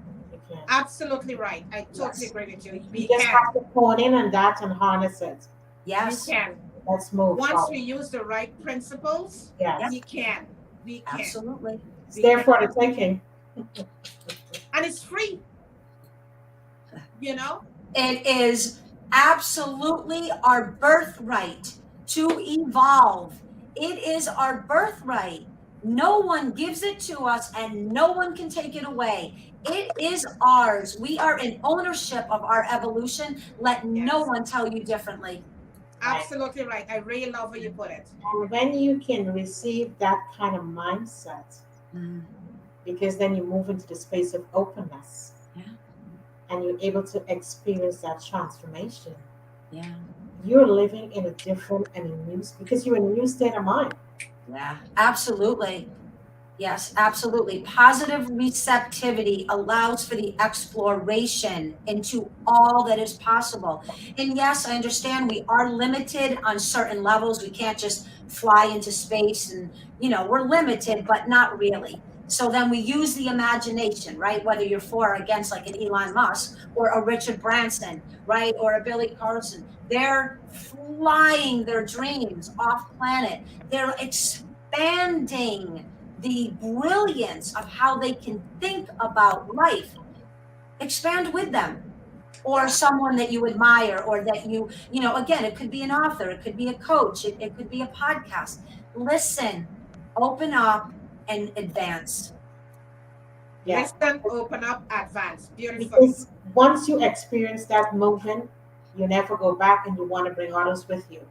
Absolutely right. I totally agree with you. You just have to hone in on that and harness it. We Yes. can. Let's move Once forward. we use the right principles, Yes. we can. We can. Absolutely. It's We there can. for the taking. And it's free, you know? It is absolutely our birthright to evolve. It is our birthright. No one gives it to us and no one can take it away. It is ours. We are in ownership of our evolution. Let no Yes. one tell you differently. Right. Absolutely right. I really love how you put it. And when you can receive that kind of mindset, Mm, because then you move into the space of openness yeah. and you're able to experience that transformation. Yeah. You're living in a different and a new, because you're in a new state of mind. Yeah. Absolutely. Yes, absolutely. Positive receptivity allows for the exploration into all that is possible. And yes, I understand we are limited on certain levels. We can't just fly into space and, we're limited, but not really. So then we use the imagination, right? Whether you're for or against, like an Elon Musk or a Richard Branson, right? Or a Billy Carlson. They're flying their dreams off planet. They're expanding the brilliance of how they can think about life. Expand with them, or Yeah. someone that you admire, or that again, it could be an author, it could be a coach, it could be a podcast. Listen, open up, and advance. Yeah. Listen, open up, advance. Beautifully. Because once you experience that movement, you never go back and you want to bring others with you.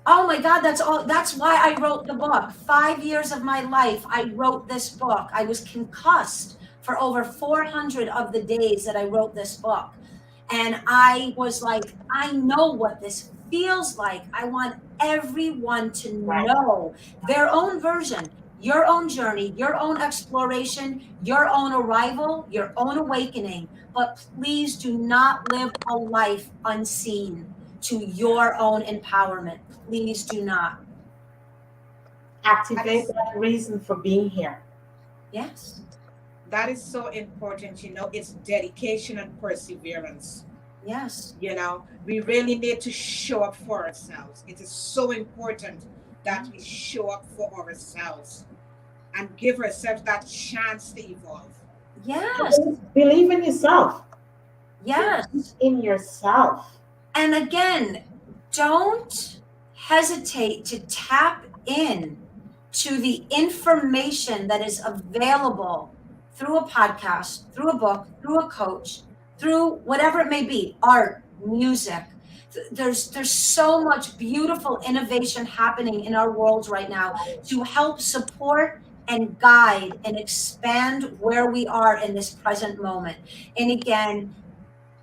Oh my God, that's why I wrote the book. 5 years of my life, I wrote this book. I was concussed for over 400 of the days that I wrote this book. And I was like, I know what this feels like. I want everyone to Right. know their own version, your own journey, your own exploration, your own arrival, your own awakening. But please do not live a life unseen to your own empowerment. Please do not. Activate that reason for being here. Yes. That is so important. It's dedication and perseverance. Yes. We really need to show up for ourselves. It is so important that we show up for ourselves and give ourselves that chance to evolve. Yes. Believe in yourself. Yes. Believe in yourself. And again, don't hesitate to tap in to the information that is available through a podcast, through a book, through a coach, through whatever it may be, art, music. There's so much beautiful innovation happening in our world right now to help support and guide and expand where we are in this present moment. And again,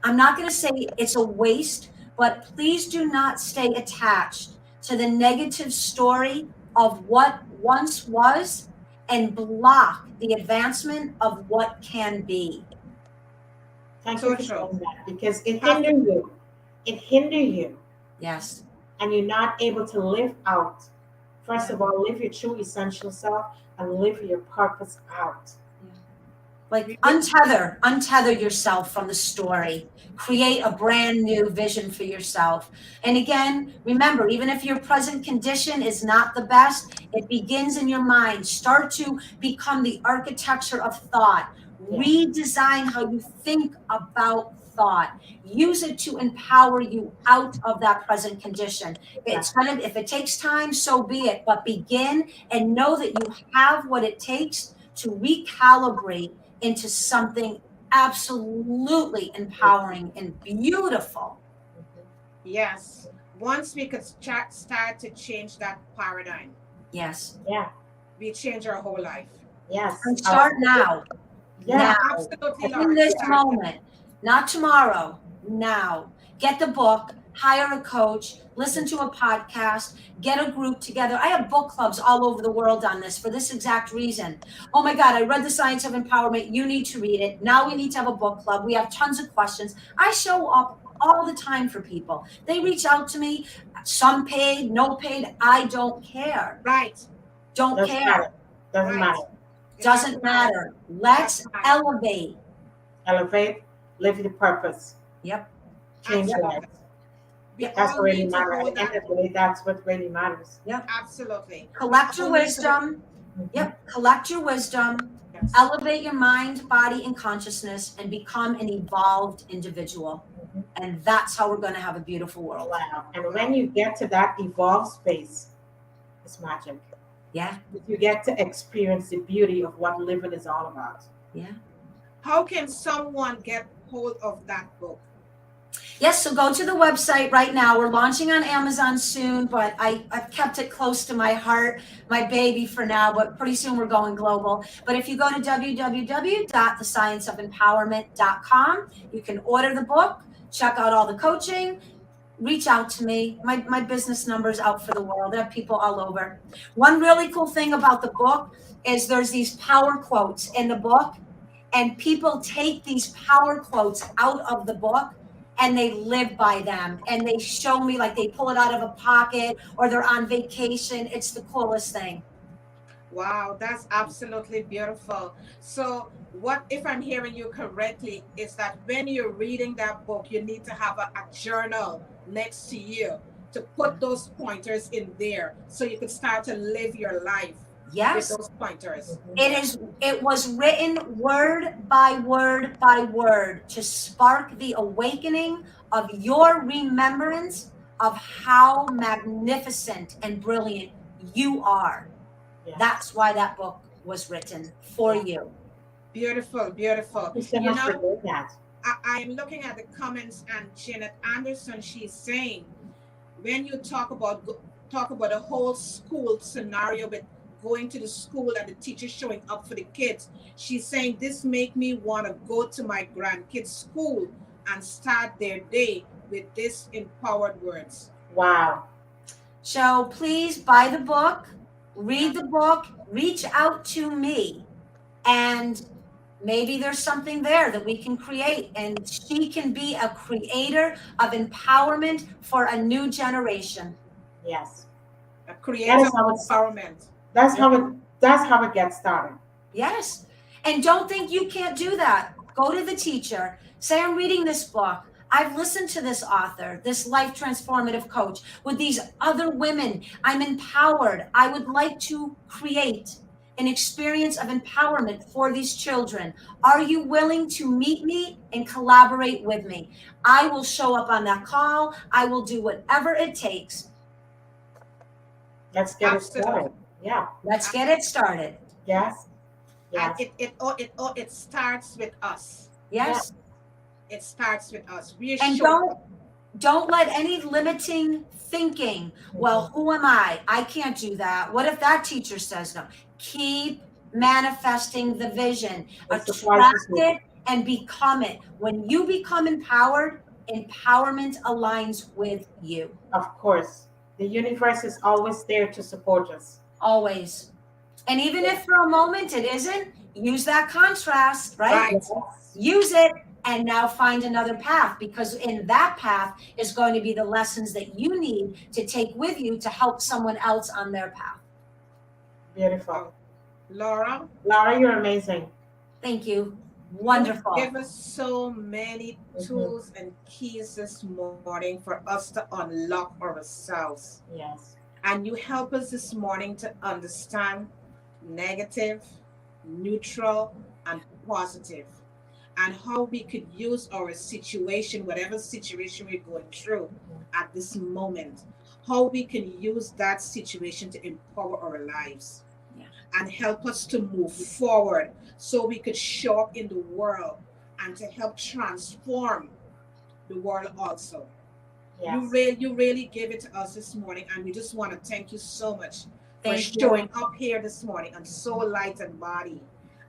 I'm not going to say it's a waste, but please do not stay attached to the negative story of what once was and block the advancement of what can be. Thank So you for true. saying that, because it hinders you. It hinders you. Yes. And you're not able to live out. First of all, live your true essential self and live your purpose out. Like untether yourself from the story. Create a brand new vision for yourself. And again, remember, even if your present condition is not the best, it begins in your mind. Start to become the architecture of thought. Redesign how you think about thought. Use it to empower you out of that present condition. If it takes time, so be it. But begin and know that you have what it takes to recalibrate into something absolutely empowering and beautiful. Yes. Once we could start to change that paradigm, Yes. Yeah. we change our whole life. Yes. And start now. Yeah. Now. Absolutely, In Lord. this Start moment. Not tomorrow. Now. Get the book. Hire a coach, listen to a podcast, get a group together. I have book clubs all over the world on this for this exact reason. Oh my God, I read The Science of Empowerment. You need to read it. Now we need to have a book club. We have tons of questions. I show up all the time for people. They reach out to me, some paid, no paid. I don't care. Right. Don't Doesn't care. matter. Doesn't Right. matter. Doesn't matter. Let's elevate. Elevate, live your purpose. Yep. Change your life. We Yep. That's all what really need to matters. At hold the end that. of the day, that's what really matters. Yep. Absolutely. We Collect your all need to. wisdom. Yep. Collect your wisdom. Yes. Elevate your mind, body, and consciousness and become an evolved individual. Mhm. And that's how we're going to have a beautiful world. Wow. And when you get to that evolved space, it's magic. Yeah. You get to experience the beauty of what living is all about. Yeah. How can someone get hold of that book? Yes, so go to the website right now. We're launching on Amazon soon, but I've kept it close to my heart, my baby for now, but pretty soon we're going global. But if you go to www.thescienceofempowerment.com, you can order the book, check out all the coaching, reach out to me. My business number's out for the world. I have people all over. One really cool thing about the book is there's these power quotes in the book, and people take these power quotes out of the book and they live by them, and they show me, like, they pull it out of a pocket or they're on vacation. It's the coolest thing. Wow, that's absolutely beautiful. So, what if I'm hearing you correctly is that when you're reading that book, you need to have a journal next to you to put those pointers in there so you could start to live your life with Yes, those pointers. it was written word by word by word to spark the awakening of your remembrance of how magnificent and brilliant you are. Yes. That's why that book was written for Yeah. you. Beautiful, beautiful. Thank you so You much for know, doing that. I'm looking at the comments, and Janet Anderson, she's saying, when you talk about a whole school scenario with going to the school and the teacher showing up for the kids, she's saying this make me want to go to my grandkids' school and start their day with this empowered words. Wow. So please buy the book, read the book, reach out to me, and maybe there's something there that we can create. And she can be a creator of empowerment for a new generation. Yes. A That creator is how of it's empowerment. that's how it gets started. Yes. And don't think you can't do that. Go to the teacher. Say, I'm reading this book. I've listened to this author, this life transformative coach, with these other women. I'm empowered. I would like to create an experience of empowerment for these children. Are you willing to meet me and collaborate with me? I will show up on that call. I will do whatever it takes. Let's get it Absolutely. started. Yeah. Let's get it started. Yes. And Yes. it starts with us. Yes. It starts with us. We And don't let any limiting thinking, well, who am I can't do that. What if that teacher says no? Keep manifesting the vision, It attract surprises me. it, and become it. When you become empowered, empowerment aligns with you. Of course. The universe is always there to support us. Always. And even if for a moment it isn't, use that contrast, right? Right. Yes. Use it, and now find another path, because in that path is going to be the lessons that you need to take with you to help someone else on their path. Beautiful. Laura, Laura, you're amazing. Thank you. Wonderful. you give us so many Mhm. tools and keys this morning for us to unlock ourselves. Yes. And you help us this morning to understand negative, neutral, and positive, and how we could use our situation, whatever situation we're going through at this moment, how we can use that situation to empower our lives. Yeah. And help us to move forward so we could show up in the world and to help transform the world also. Yes. You really gave it to us this morning, and we just want to thank you so much for Thank you. showing up here this morning on Soul Light and Body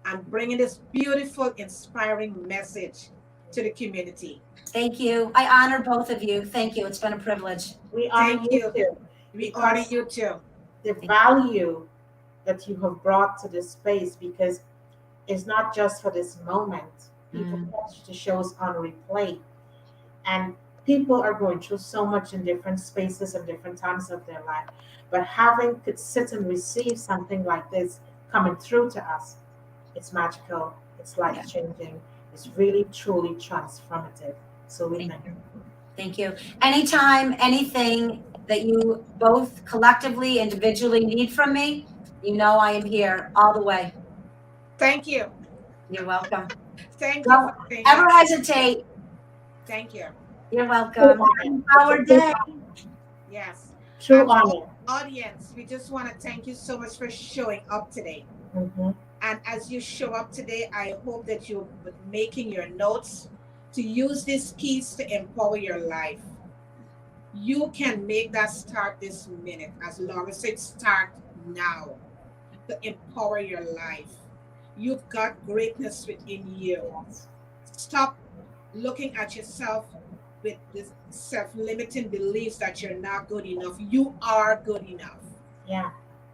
and bringing this beautiful, inspiring message to the community. Thank you. I honor both of you. Thank you. It's been a privilege. We honor Thank you you. too. We honor Because you too. the value that you have brought to this space, because it's not just for this moment. People catch the shows on replay, and people are going through so much in different spaces and different times of their life. But having to sit and receive something like this coming through to us, it's magical, it's life changing, it's really truly transformative. So we Thank thank you. you. Thank you. Anytime, anything that you both collectively, individually need from me, you know I am here all the way. Thank you. You're welcome. Thank you Don't for saying ever that. hesitate. Thank you. You're True welcome. Have honor. an It's a empowered true day. honor. Yes. True And to honor. our audience, we just want to thank you so much for showing up today. Mm-hmm. And as you show up today, I hope that you're making your notes to use these keys to empower your life. You can make that start this minute. As Laura said, start now to empower your life. You've got greatness within you. Yes. Stop looking at yourself with this self-limiting beliefs that you're not good enough. You are good enough. Yeah.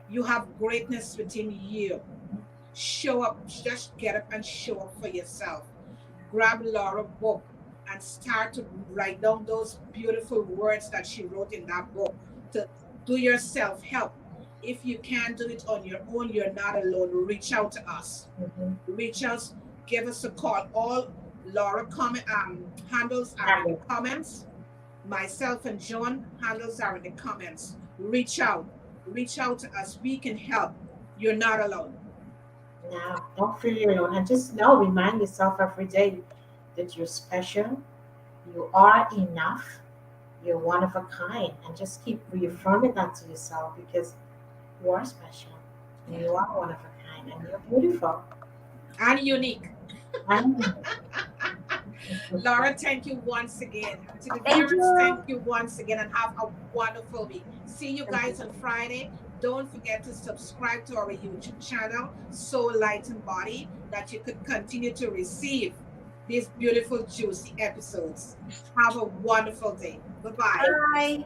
You have greatness within you. Show up, just get up and show up for yourself. Grab Laura's book and start to write down those beautiful words that she wrote in that book to do your self help. If you can't do it on your own, you're not alone. Reach out to us. Mm-hmm. Reach us, give us a call. All Laura handles are in the comments. Myself and John handles are in the comments. Reach out. Reach out to us. We can help. You're not alone. Now, don't feel alone. And just know, remind yourself every day that you're special, you are enough, you're one of a kind. And just keep reaffirming that to yourself because you are special and you are one of a kind and you're beautiful. And unique. And Laura, thank you once again. To the Thank viewers, thank you. you once again and have a wonderful week. See you guys on Friday. Don't forget to subscribe to our YouTube channel, Soul Light and Body, that you could continue to receive these beautiful, juicy episodes. Have a wonderful day. Bye-bye. Bye.